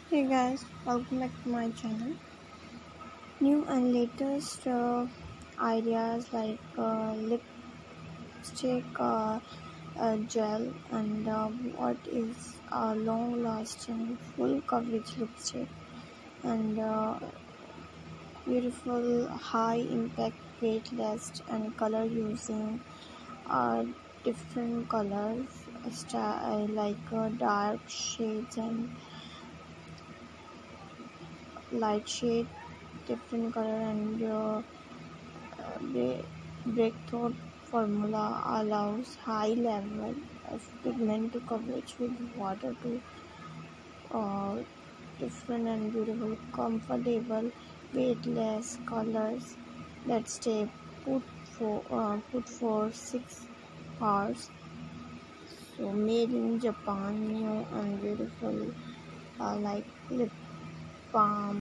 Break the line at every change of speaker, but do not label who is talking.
Hey guys, welcome back to my channel. New and latest ideas like lipstick gel and what is a long lasting full coverage lipstick and beautiful high impact weightless and color using different colors like dark shades and light shade different color and breakthrough formula allows high level of pigment coverage with water to uh, different and beautiful comfortable weightless colors that stay put for 6 hours. So made in Japan, new and beautiful like lip balm.